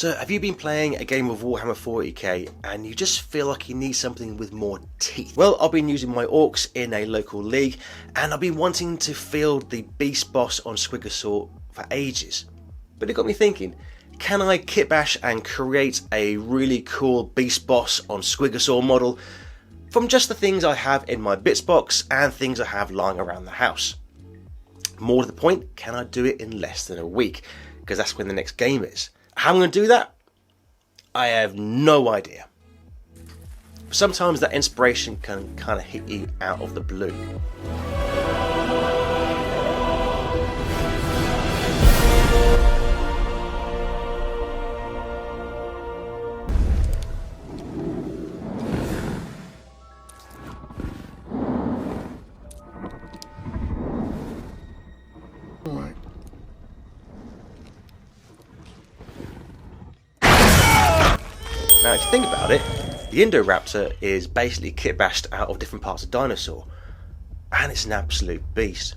So have you been playing a game of Warhammer 40k and you just feel like you need something with more teeth? Well, I've been using my orcs in a local league and I've been wanting to field the Beast Boss on Squigosaur for ages. But it got me thinking, can I kitbash and create a really cool Beast Boss on Squigosaur model from just the things I have in my bits box and things I have lying around the house? More to the point, can I do it in less than a week? Because that's when the next game is. How am I going to do that? I have no idea. Sometimes that inspiration can kind of hit you out of the blue. Now if you think about it, the Indoraptor is basically kitbashed out of different parts of dinosaur, and it's an absolute beast.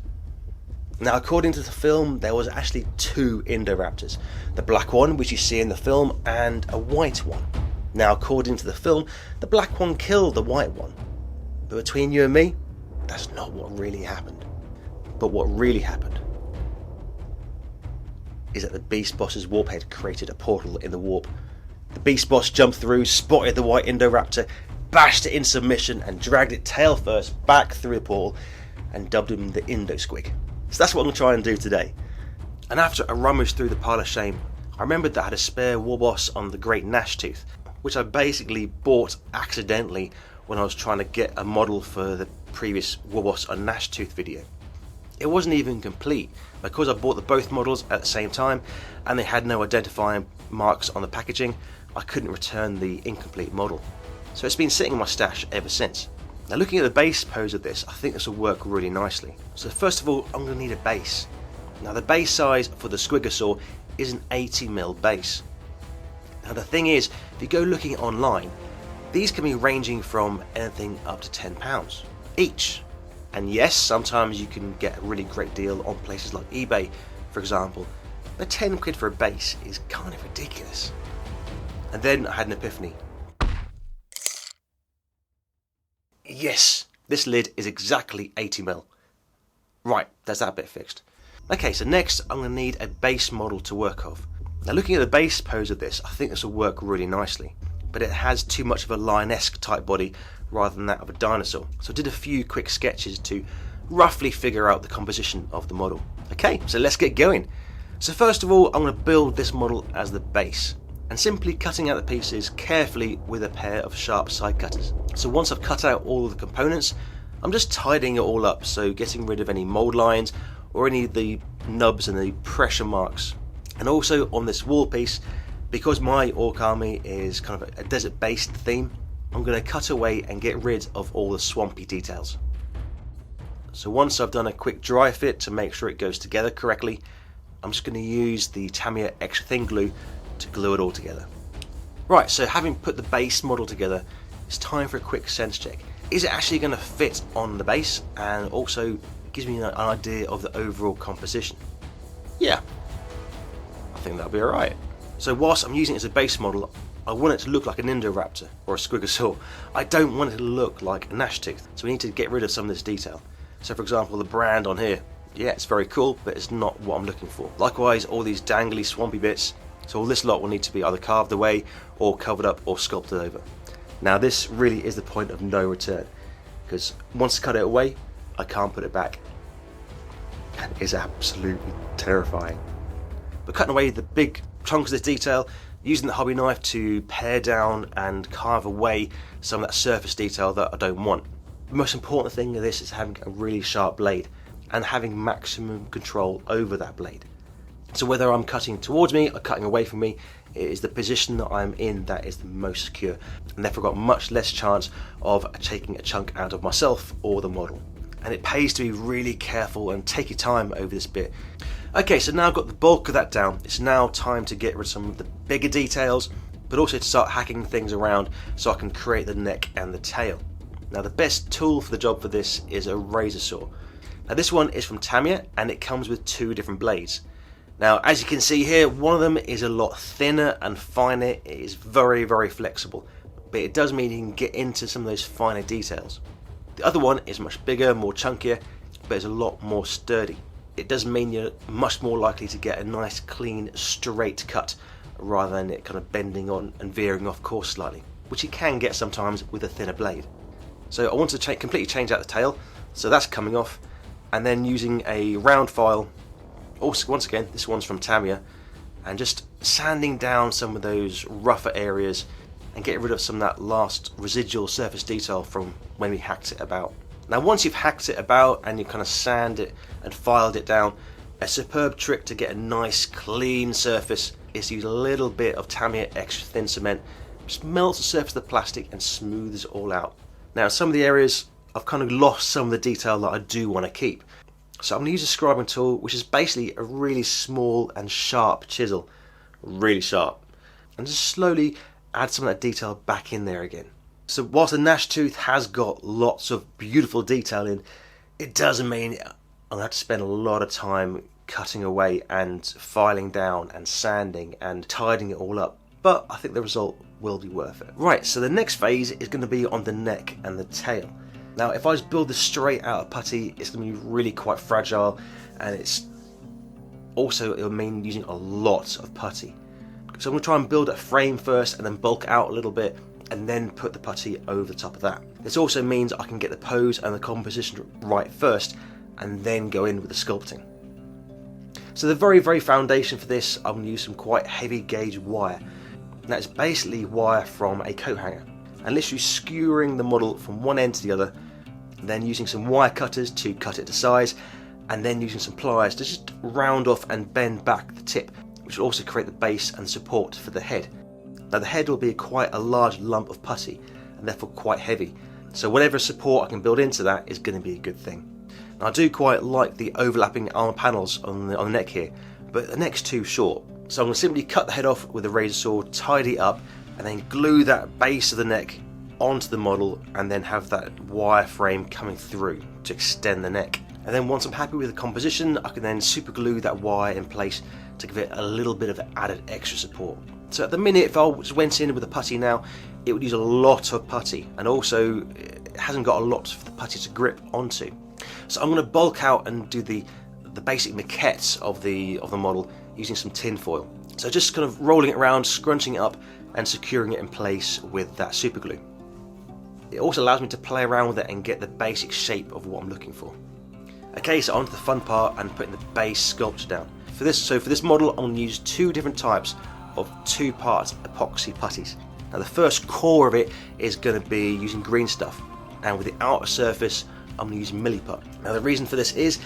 Now according to the film, there was actually two Indoraptors, the black one which you see in the film and a white one. Now according to the film, the black one killed the white one, but between you and me, that's not what really happened. But what really happened is that the Beast Boss's warp head created a portal in the warp. The Beast Boss jumped through, spotted the white Indoraptor, bashed it in submission and dragged it tail first back through the portal and dubbed him the Indo-Squig. So that's what I'm going to try and do today. And after a rummage through the pile of shame, I remembered that I had a spare war boss on the Great Gnashtooth, which I basically bought accidentally when I was trying to get a model for the previous war boss on Gnashtooth video. It wasn't even complete because I bought both models at the same time and they had no identifying marks on the packaging. I couldn't return the incomplete model. So it's been sitting in my stash ever since. Now looking at the base pose of this, I think this will work really nicely. So first of all, I'm going to need a base. Now the base size for the Squigosaur is an 80mm base. Now the thing is, if you go looking online, these can be ranging from anything up to £10 each. And yes, sometimes you can get a really great deal on places like eBay, for example, but 10 quid for a base is kind of ridiculous. And then I had an epiphany. Yes, this lid is exactly 80mm. Right, there's that bit fixed. Okay, so next I'm going to need a base model to work off. Now looking at the base pose of this, I think this will work really nicely, but it has too much of a lion-esque type body rather than that of a dinosaur. So I did a few quick sketches to roughly figure out the composition of the model. Okay, so let's get going. So first of all, I'm going to build this model as the base, and simply cutting out the pieces carefully with a pair of sharp side cutters. So once I've cut out all of the components, I'm just tidying it all up, so getting rid of any mold lines or any of the nubs and the pressure marks. And also on this wall piece, because my orc army is kind of a desert based theme, I'm going to cut away and get rid of all the swampy details. So once I've done a quick dry fit to make sure it goes together correctly, I'm just going to use the Tamiya extra thin glue to glue it all together. Right, so having put the base model together, it's time for a quick sense check. Is it actually going to fit on the base, and also gives me an idea of the overall composition? Yeah, I think that'll be alright. So whilst I'm using it as a base model, I want it to look like an Indoraptor or a Squigosaur. I don't want it to look like a Gnashtooth, so we need to get rid of some of this detail. So for example, the brand on here, yeah, it's very cool, but it's not what I'm looking for. Likewise, all these dangly swampy bits, so all this lot will need to be either carved away or covered up or sculpted over. Now this really is the point of no return, because once I cut it away, I can't put it back. And it's absolutely terrifying. But cutting away the big chunks of this detail, using the hobby knife to pare down and carve away some of that surface detail that I don't want. The most important thing of this is having a really sharp blade and having maximum control over that blade. So whether I'm cutting towards me or cutting away from me, it is the position that I'm in that is the most secure, and therefore got much less chance of taking a chunk out of myself or the model. And it pays to be really careful and take your time over this bit. Okay, so now I've got the bulk of that down, it's now time to get rid of some of the bigger details, but also to start hacking things around so I can create the neck and the tail. Now the best tool for the job for this is a razor saw. Now this one is from Tamiya and it comes with two different blades. Now, as you can see here, one of them is a lot thinner and finer. It is very, very flexible, but it does mean you can get into some of those finer details. The other one is much bigger, more chunkier, but it's a lot more sturdy. It does mean you're much more likely to get a nice, clean, straight cut, rather than it kind of bending on and veering off course slightly, which you can get sometimes with a thinner blade. So I want to completely change out the tail, so that's coming off, and then using a round file, also once again this one's from Tamiya, and just sanding down some of those rougher areas and getting rid of some of that last residual surface detail from when we hacked it about. Now once you've hacked it about and you kind of sand it and filed it down, a superb trick to get a nice clean surface is to use a little bit of Tamiya extra thin cement. Just melts the surface of the plastic and smooths it all out. Now some of the areas I've kind of lost some of the detail that I do want to keep. So I'm going to use a scribing tool, which is basically a really small and sharp chisel. Really sharp. And just slowly add some of that detail back in there again. So whilst the gnash tooth has got lots of beautiful detail in, it doesn't mean I'm going to have to spend a lot of time cutting away and filing down and sanding and tidying it all up. But I think the result will be worth it. Right, so the next phase is going to be on the neck and the tail. Now if I just build this straight out of putty, it's going to be really quite fragile, and it'll mean using a lot of putty. So I'm going to try and build a frame first and then bulk out a little bit and then put the putty over the top of that. This also means I can get the pose and the composition right first and then go in with the sculpting. So the very, very foundation for this, I'm going to use some quite heavy gauge wire. That's basically wire from a coat hanger, and literally skewering the model from one end to the other, then using some wire cutters to cut it to size, and then using some pliers to just round off and bend back the tip, which will also create the base and support for the head. Now the head will be quite a large lump of putty and therefore quite heavy, so whatever support I can build into that is going to be a good thing. Now I do quite like the overlapping armor panels on the neck here, but the neck's too short, so I'm going to simply cut the head off with a razor saw, tidy it up, and then glue that base of the neck onto the model, and then have that wire frame coming through to extend the neck. And then once I'm happy with the composition, I can then super glue that wire in place to give it a little bit of added extra support. So at the minute, if I just went in with a putty now, it would use a lot of putty, and also it hasn't got a lot for the putty to grip onto. So I'm going to bulk out and do the basic maquettes of the model using some tin foil. So just kind of rolling it around, scrunching it up and securing it in place with that super glue. It also allows me to play around with it and get the basic shape of what I'm looking for. Okay, so on to the fun part and putting the base sculpture down. For this model, I'm going to use two different types of 2-part epoxy putties. Now the first core of it is going to be using green stuff, and with the outer surface I'm going to use Milliput. Now the reason for this is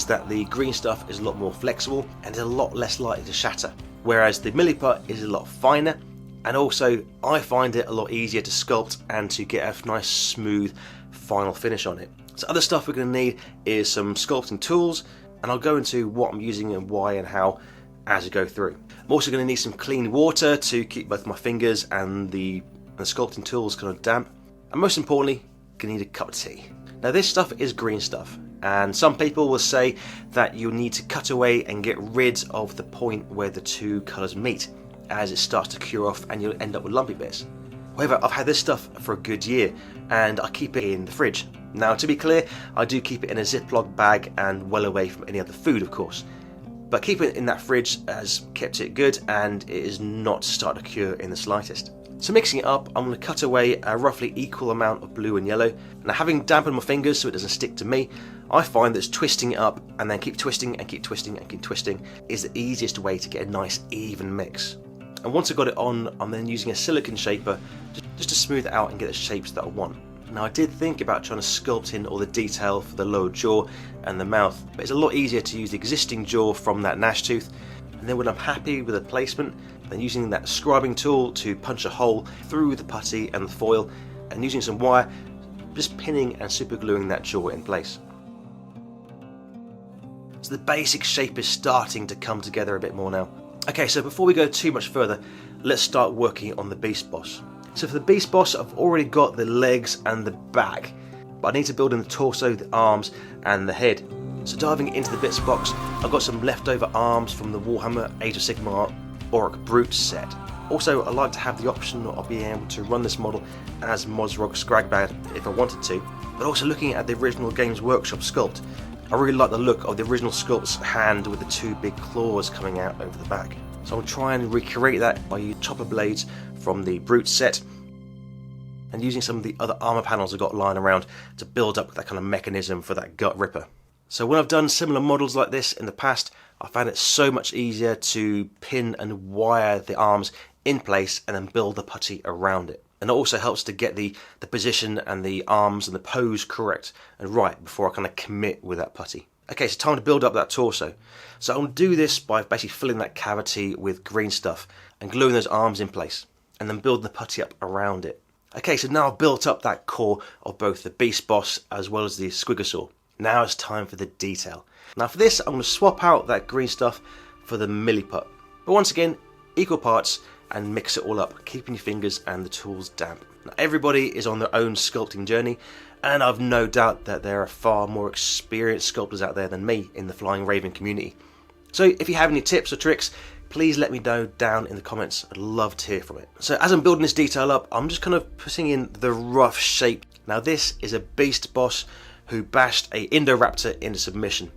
that the green stuff is a lot more flexible and is a lot less likely to shatter, whereas the Milliput is a lot finer, and also I find it a lot easier to sculpt and to get a nice smooth final finish on it. So other stuff we're going to need is some sculpting tools, and I'll go into what I'm using and why and how as I go through. I'm also going to need some clean water to keep both my fingers and the sculpting tools kind of damp, and most importantly, going to need a cup of tea. Now this stuff is green stuff, and some people will say that you'll need to cut away and get rid of the point where the two colours meet, as it starts to cure off and you'll end up with lumpy bits. However, I've had this stuff for a good year and I keep it in the fridge. Now to be clear, I do keep it in a Ziploc bag and well away from any other food of course, but keeping it in that fridge has kept it good and it is not starting to cure in the slightest. So mixing it up, I'm going to cut away a roughly equal amount of blue and yellow. Now having dampened my fingers so it doesn't stick to me, I find that twisting it up and then keep twisting and keep twisting and keep twisting is the easiest way to get a nice even mix. And once I've got it on, I'm then using a silicone shaper just to smooth it out and get the shapes that I want. Now I did think about trying to sculpt in all the detail for the lower jaw and the mouth, but it's a lot easier to use the existing jaw from that gnash tooth, and then when I'm happy with the placement, then using that scribing tool to punch a hole through the putty and the foil, and using some wire, just pinning and super gluing that jaw in place. So the basic shape is starting to come together a bit more now. Okay, so before we go too much further, let's start working on the Beast Boss. So for the Beast Boss, I've already got the legs and the back, but I need to build in the torso, the arms and the head. So diving into the bits box, I've got some leftover arms from the Warhammer Age of Sigmar Ork Brute set. Also, I like to have the option of being able to run this model as Mozrog Scragbad if I wanted to, but also looking at the original Games Workshop sculpt, I really like the look of the original sculpt's hand with the two big claws coming out over the back. So I'll try and recreate that by using chopper blades from the Brute set and using some of the other armour panels I've got lying around to build up that kind of mechanism for that gut ripper. So when I've done similar models like this in the past, I found it so much easier to pin and wire the arms in place and then build the putty around it. And it also helps to get the position and the arms and the pose correct and right before I kind of commit with that putty. Okay, so time to build up that torso. So I'll do this by basically filling that cavity with green stuff and gluing those arms in place and then building the putty up around it. Okay, so now I've built up that core of both the Beast Boss as well as the Squigosaur. Now it's time for the detail. Now for this, I'm going to swap out that green stuff for the Milliput. But once again, equal parts and mix it all up, keeping your fingers and the tools damp. Now everybody is on their own sculpting journey, and I've no doubt that there are far more experienced sculptors out there than me in the Flying Raven community. So if you have any tips or tricks, please let me know down in the comments. I'd love to hear from it. So as I'm building this detail up, I'm just kind of putting in the rough shape. Now this is a beast boss who bashed a Indoraptor into submission.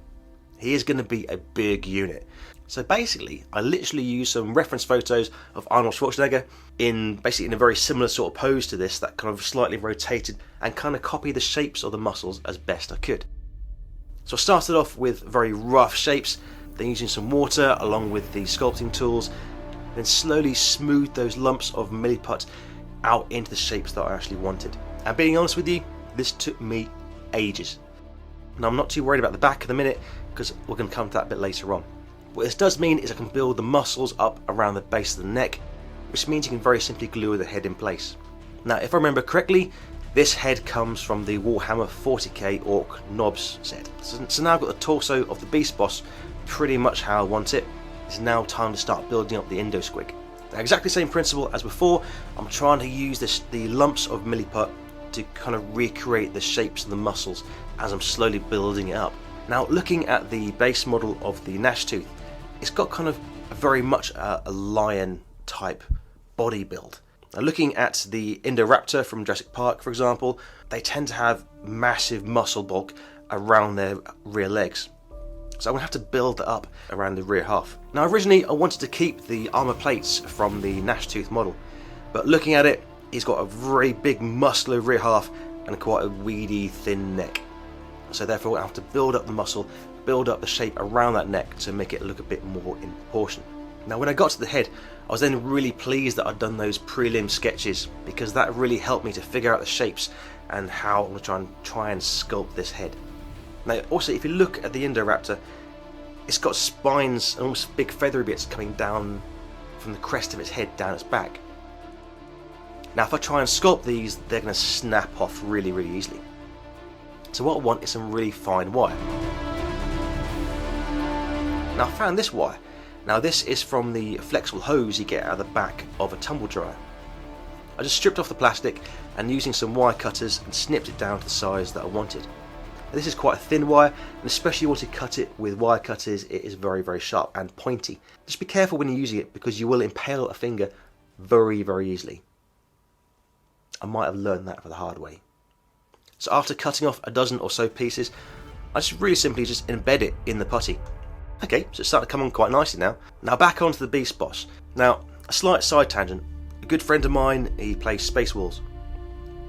He is going to be a big unit. So basically, I literally used some reference photos of Arnold Schwarzenegger in a very similar sort of pose to this, that kind of slightly rotated, and kind of copy the shapes of the muscles as best I could. So I started off with very rough shapes, then using some water along with the sculpting tools, then slowly smoothed those lumps of Milliput out into the shapes that I actually wanted. And being honest with you, this took me ages. Now I'm not too worried about the back at the minute, because we're going to come to that a bit later on. What this does mean is I can build the muscles up around the base of the neck, which means you can very simply glue the head in place. Now if I remember correctly, this head comes from the Warhammer 40k Ork Nobs set. So now I've got the torso of the Beast Boss pretty much how I want it. It's now time to start building up the Indo-Squig. Now exactly the same principle as before, I'm trying to use the lumps of Milliput to kind of recreate the shapes of the muscles as I'm slowly building it up. Now looking at the base model of the Gnash Tooth, it's got kind of very much a lion type body build. Now looking at the Indoraptor from Jurassic Park, for example, they tend to have massive muscle bulk around their rear legs. So I'm going to have to build that up around the rear half. Now originally I wanted to keep the armour plates from the Gnash Tooth model, but looking at it, he's got a very big muscular rear half and quite a weedy thin neck. So therefore I have to build up the muscle, build up the shape around that neck to make it look a bit more in proportion. Now when I got to the head, I was then really pleased that I'd done those prelim sketches, because that really helped me to figure out the shapes and how I'm going to try and sculpt this head. Now also if you look at the Indoraptor, it's got spines and almost big feathery bits coming down from the crest of its head down its back. Now if I try and sculpt these, they're going to snap off really easily. So what I want is some really fine wire. Now I found this wire. Now this is from the flexible hose you get out of the back of a tumble dryer. I just stripped off the plastic and using some wire cutters and snipped it down to the size that I wanted. Now, this is quite a thin wire, and especially once you cut it with wire cutters, it is very sharp and pointy. Just be careful when you're using it, because you will impale a finger very easily. I might have learned that for the hard way. So after cutting off a dozen or so pieces, I just really simply just embed it in the putty. Okay, so it's starting to come on quite nicely now. Now back onto the Beast Boss. Now, a slight side tangent. A good friend of mine, he plays Space Wolves.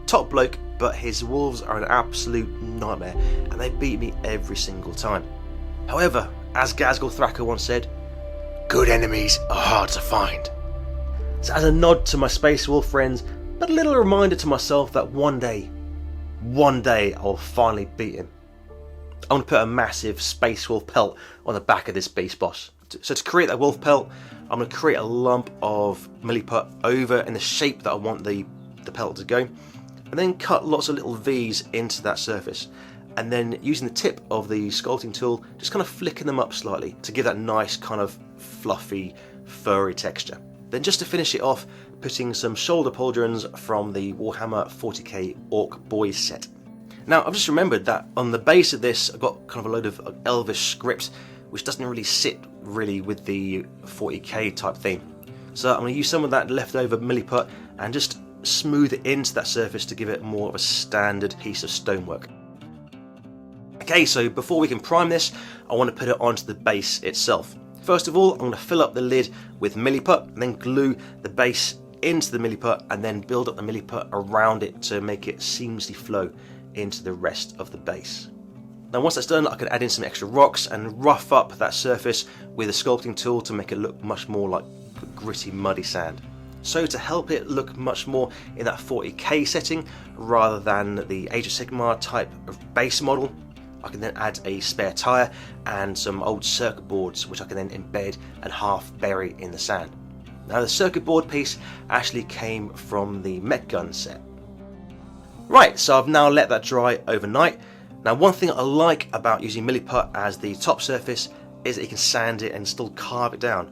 Top bloke, but his wolves are an absolute nightmare, and they beat me every single time. However, as Gazgul Thraka once said, good enemies are hard to find. So as a nod to my Space Wolf friends, but a little reminder to myself that one day I'll finally beat him. I'm going to put a massive Space Wolf pelt on the back of this Beast Boss. So to create that wolf pelt, I'm going to create a lump of Milliput over in the shape that I want the pelt to go, and then cut lots of little V's into that surface, and then using the tip of the sculpting tool, just kind of flicking them up slightly to give that nice kind of fluffy, furry texture. Then just to finish it off, putting some shoulder pauldrons from the Warhammer 40k Ork Boys set. Now I've just remembered that on the base of this I've got kind of a load of Elvish script which doesn't really sit really with the 40k type theme. So I'm going to use some of that leftover Milliput and just smooth it into that surface to give it more of a standard piece of stonework. Okay, so before we can prime this, I want to put it onto the base itself. First of all, I'm going to fill up the lid with Milliput and then glue the base into the Milliput and then build up the Milliput around it to make it seamlessly flow into the rest of the base. Now once that's done, I can add in some extra rocks and rough up that surface with a sculpting tool to make it look much more like gritty, muddy sand. So to help it look much more in that 40k setting rather than the Age of Sigmar type of base model, I can then add a spare tyre and some old circuit boards which I can then embed and half bury in the sand. Now the circuit board piece actually came from the Mek Gun set. Right, so I've now let that dry overnight. Now one thing I like about using Milliput as the top surface is that you can sand it and still carve it down,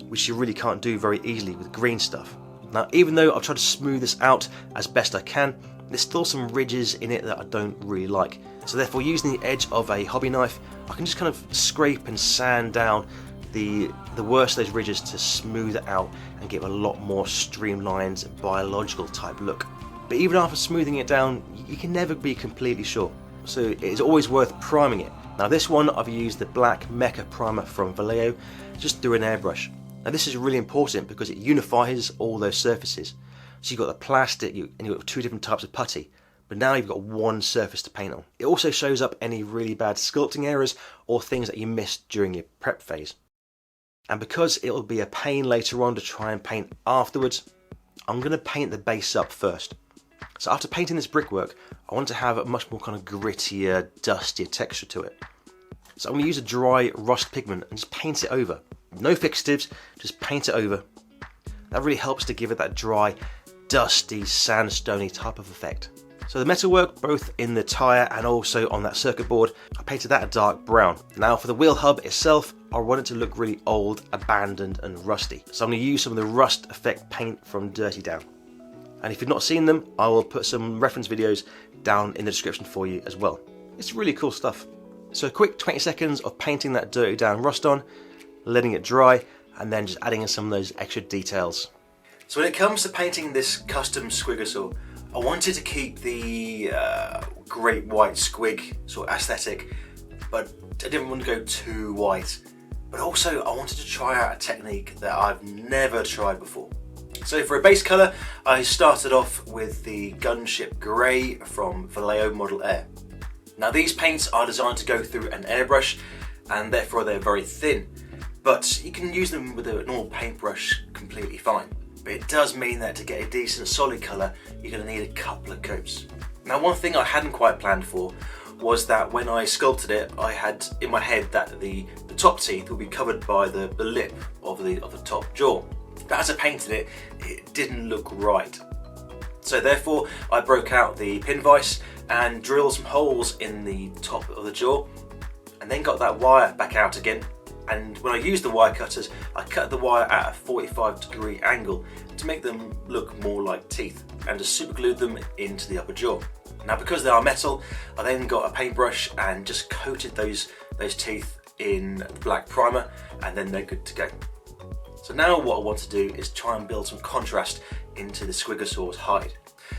which you really can't do very easily with green stuff. Now even though I've tried to smooth this out as best I can, there's still some ridges in it that I don't really like. So therefore using the edge of a hobby knife, I can just kind of scrape and sand down the worst of those ridges to smooth it out and give a lot more streamlined biological type look. But even after smoothing it down, you can never be completely sure. So it is always worth priming it. Now this one I've used the black Mecha primer from Vallejo just through an airbrush. Now this is really important because it unifies all those surfaces. So you've got the plastic and you've got two different types of putty, but now you've got one surface to paint on. It also shows up any really bad sculpting errors or things that you missed during your prep phase. And because it'll be a pain later on to try and paint afterwards, I'm going to paint the base up first. So after painting this brickwork, I want to have a much more kind of grittier, dustier texture to it. So I'm going to use a dry rust pigment and just paint it over. No fixatives, just paint it over. That really helps to give it that dry, dusty, sandstony type of effect. So the metalwork, both in the tyre and also on that circuit board, I painted that a dark brown. Now for the wheel hub itself, I want it to look really old, abandoned and rusty. So I'm going to use some of the rust effect paint from Dirty Down. And if you've not seen them, I will put some reference videos down in the description for you as well. It's really cool stuff. So a quick 20 seconds of painting that Dirty Down rust on, letting it dry, and then just adding in some of those extra details. So when it comes to painting this custom Squigosaur, I wanted to keep the great white squig sort of aesthetic, but I didn't want to go too white. But also I wanted to try out a technique that I've never tried before. So for a base colour, I started off with the Gunship Grey from Vallejo Model Air. Now these paints are designed to go through an airbrush and therefore they're very thin, but you can use them with a normal paintbrush completely fine. But it does mean that to get a decent solid colour, you're going to need a couple of coats. Now one thing I hadn't quite planned for was that when I sculpted it, I had in my head that the top teeth would be covered by the lip of the top jaw. But as I painted it, it didn't look right. So therefore I broke out the pin vise and drilled some holes in the top of the jaw and then got that wire back out again. And when I used the wire cutters, I cut the wire at a 45-degree angle to make them look more like teeth and just super glued them into the upper jaw. Now because they are metal, I then got a paintbrush and just coated those teeth in black primer and then they're good to go. So now what I want to do is try and build some contrast into the Squigosaur's hide.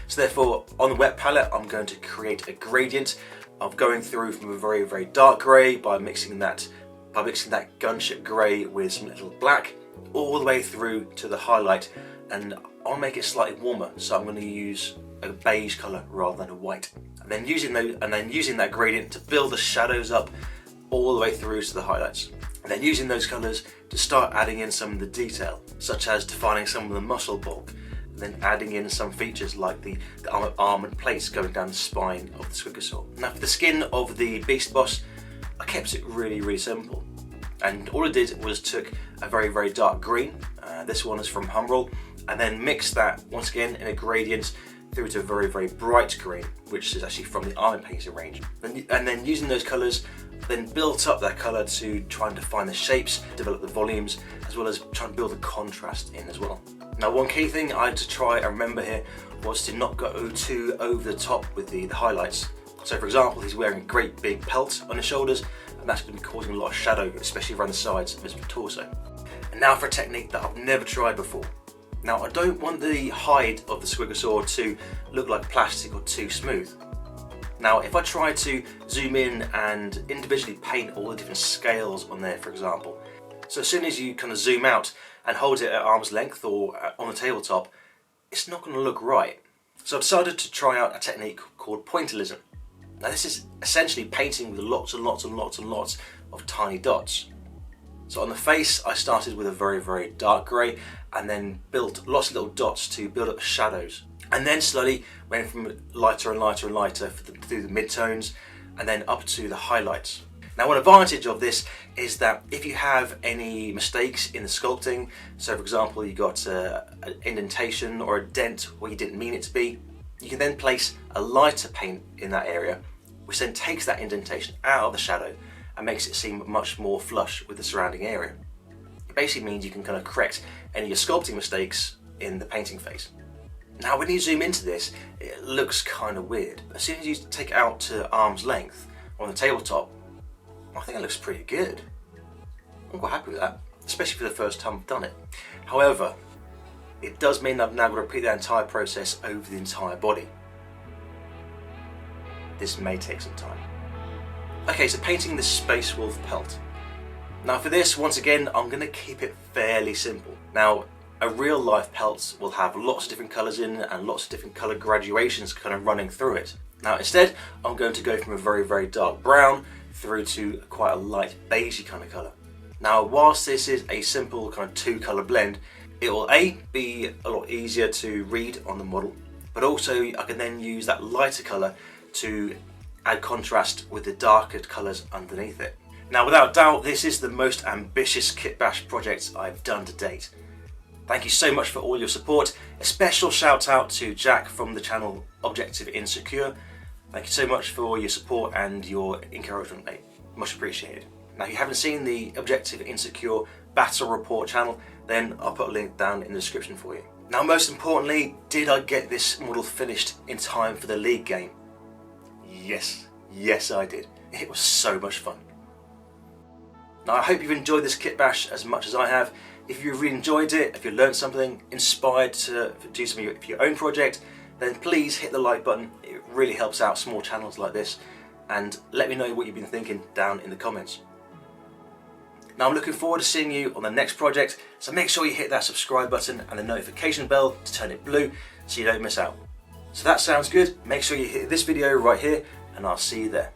So therefore on the wet palette I'm going to create a gradient of going through from a very, very dark grey by mixing that Gunship Grey with some little black all the way through to the highlight, and I'll make it slightly warmer, so I'm going to use a beige colour rather than a white, and then using that gradient to build the shadows up all the way through to the highlights, and then using those colours to start adding in some of the detail, such as defining some of the muscle bulk, and then adding in some features like the armoured plates going down the spine of the Squigosaur. Now for the skin of the Beast Boss, I kept it really, really simple, and all I did was took a very, very dark green, this one is from Humbrol, and then mixed that once again in a gradient through to a very, very bright green, which is actually from the armour painting range. And then using those colours, then built up that colour to try and define the shapes, develop the volumes, as well as try and build the contrast in as well. Now one key thing I had to try and remember here was to not go too over the top with the highlights. So for example, he's wearing a great big pelt on his shoulders, and that's going to be causing a lot of shadow, especially around the sides of his torso. And now for a technique that I've never tried before. Now I don't want the hide of the Squigosaur to look like plastic or too smooth. Now if I try to zoom in and individually paint all the different scales on there, for example, so as soon as you kind of zoom out and hold it at arm's length or on the tabletop, it's not going to look right. So I decided to try out a technique called Pointillism. Now this is essentially painting with lots and lots and lots and lots of tiny dots. So on the face I started with a very, very dark grey and then built lots of little dots to build up the shadows. And then slowly went from lighter and lighter and lighter through the midtones and then up to the highlights. Now one advantage of this is that if you have any mistakes in the sculpting, so for example you got an indentation or a dent where you didn't mean it to be, you can then place a lighter paint in that area, which then takes that indentation out of the shadow and makes it seem much more flush with the surrounding area. It basically means you can kind of correct any of your sculpting mistakes in the painting phase. Now when you zoom into this, it looks kind of weird. As soon as you take it out to arm's length on the tabletop, I think it looks pretty good. I'm quite happy with that, especially for the first time I've done it. However, it does mean I've now got to repeat that entire process over the entire body. This may take some time. Okay, so painting the Space Wolf pelt. Now for this, once again, I'm going to keep it fairly simple. Now, a real life pelt will have lots of different colours in and lots of different colour graduations kind of running through it. Now instead, I'm going to go from a very, very dark brown through to quite a light beigey kind of colour. Now whilst this is a simple kind of two colour blend, it will be a lot easier to read on the model, but also I can then use that lighter colour to add contrast with the darker colours underneath it. Now without doubt, this is the most ambitious kitbash project I've done to date. Thank you so much for all your support. A special shout out to Jack from the channel Objective Insecure. Thank you so much for your support and your encouragement, mate. Much appreciated. Now if you haven't seen the Objective Insecure Battle Report channel, then I'll put a link down in the description for you. Now most importantly, did I get this model finished in time for the League game? Yes I did. It was so much fun. Now I hope you've enjoyed this kitbash as much as I have. If you've really enjoyed it, if you learned something, inspired to do something for your own project, then please hit the like button. It really helps out small channels like this, and let me know what you've been thinking down in the comments. Now I'm looking forward to seeing you on the next project, so make sure you hit that subscribe button and the notification bell to turn it blue so you don't miss out. So that sounds good. Make sure you hit this video right here and I'll see you there.